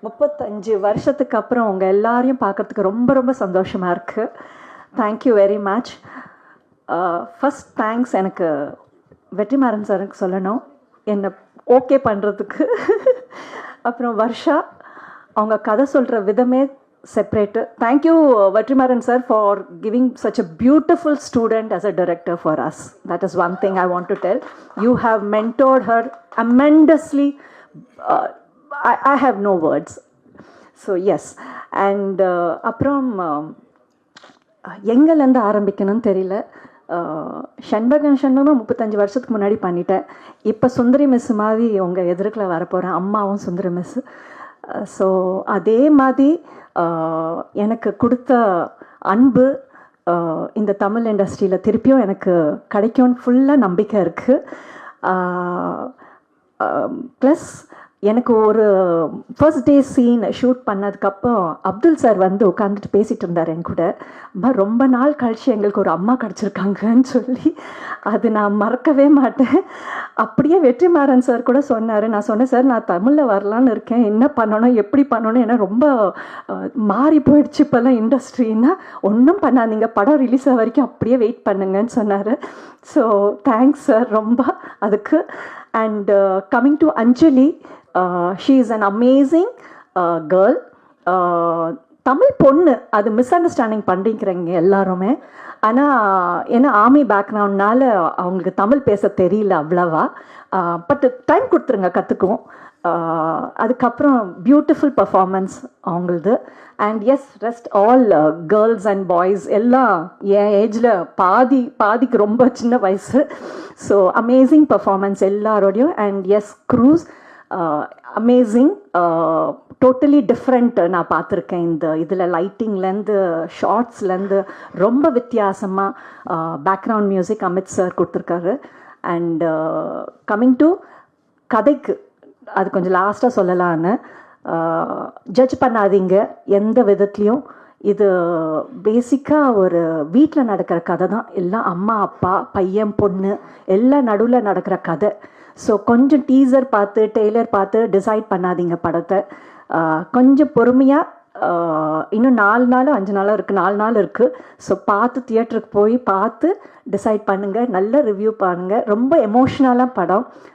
35 வருஷத்துக்கு அப்புறம் உங்கள் எல்லாரையும் பார்க்கறதுக்கு ரொம்ப ரொம்ப சந்தோஷமாக இருக்குது. Thank you very much. First thanks எனக்கு வெற்றிமாறன் சாருக்கு சொல்லணும், என்னை ஓகே பண்ணுறதுக்கு. அப்புறம் வர்ஷா, அவங்க கதை சொல்கிற விதமே separate. Thank you Vetrimaaran sir for giving such a beautiful student as a director for us. That is one thing I want to tell. You have mentored her tremendously. I have no words. So yes. And அப்புறம் எங்கேருந்து ஆரம்பிக்கணும்னு தெரியல. ஷண்பகம் 35 வருஷத்துக்கு முன்னாடி பண்ணிட்டேன். இப்போ சுந்தரி miss மாதிரி உங்கள் எதிர்க்கில் வரப்போகிறேன், அம்மாவும் சுந்தரி மிஸ். ஸோ அதே மாதிரி எனக்கு கொடுத்த அன்பு இந்த தமிழ் இண்டஸ்ட்ரியில் திருப்பியும் எனக்கு கிடைக்கும்னு ஃபுல்லாக நம்பிக்கை இருக்குது. ப்ளஸ் எனக்கு ஒரு ஃபர்ஸ்ட் டே சீன் ஷூட் பண்ணதுக்கப்புறம் அப்துல் சார் வந்து உட்காந்துட்டு பேசிகிட்டு இருந்தார் என் கூட. அம்மா ரொம்ப நாள் கழிச்சு எங்களுக்கு ஒரு அம்மா கிடச்சிருக்காங்கன்னு சொல்லி, அது நான் மறக்கவே மாட்டேன். அப்படியே வெற்றிமாறன் சார் கூட சொன்னார். நான் சொன்னேன், சார் நான் தமிழில் வரலான்னு இருக்கேன், என்ன பண்ணணும் எப்படி பண்ணணும், ஏன்னா ரொம்ப மாறி போயிடுச்சு இப்போல்லாம் இண்டஸ்ட்ரின்னா. ஒன்றும் பண்ணாதீங்க, படம் ரிலீஸ் ஆக வரைக்கும் அப்படியே வெயிட் பண்ணுங்கன்னு சொன்னார். ஸோ தேங்க்ஸ் சார் ரொம்ப அதுக்கு. And coming to Anjali, she is an amazing girl. Tamil பொண்ணு, அது மிஸ் அண்டர்ஸ்டாண்டிங் பண்ணிக்கிறீங்க எல்லாருமே. ஆனால் ஏன்னா ஆர்மி பேக்ரவுண்ட்னால அவங்களுக்கு தமிழ் பேச தெரியல அவ்வளவா. பட் டைம் கொடுத்துருங்க, கற்றுக்குவோம். அதுக்கப்புறம் பியூட்டிஃபுல் பர்ஃபார்மன்ஸ் அவங்களது. And yes, rest all girls and boys எல்லாம் என் ஏஜில் பாதிக்கு ரொம்ப சின்ன வயசு. ஸோ அமேசிங் பர்ஃபார்மன்ஸ் எல்லாரோடையும். And yes, crew's amazing, totally different. நான் பார்த்துருக்கேன் இந்த இதில் லைட்டிங்லேருந்து ஷார்ட்ஸ்லேருந்து ரொம்ப வித்தியாசமாக பேக்ரவுண்ட் மியூசிக் அமித் சார் கொடுத்துருக்காரு. அண்ட் கம்மிங் டு கதைக்கு, அது கொஞ்சம் லாஸ்ட்டாக சொல்லலான்னு. ஜட்ஜ் பண்ணாதீங்க எந்த விதத்துலேயும். இது பேசிக்காக ஒரு வீட்டில் நடக்கிற கதை தான். எல்லாம் அம்மா அப்பா பையன் பொண்ணு எல்லாம் நடுவில் நடக்கிற கதை. ஸோ கொஞ்சம் டீசர் பார்த்து டெய்லர் பார்த்து டிசைட் பண்ணாதீங்க படத்தை. கொஞ்சம் பொறுமையாக, இன்னும் 4 நாள் 5 நாள் இருக்குது, 4 நாள் இருக்குது. ஸோ பார்த்து தியேட்டருக்கு போய் பார்த்து டிசைட் பண்ணுங்கள், நல்ல ரிவ்யூ பாருங்கள். ரொம்ப எமோஷ்னலாக படம்.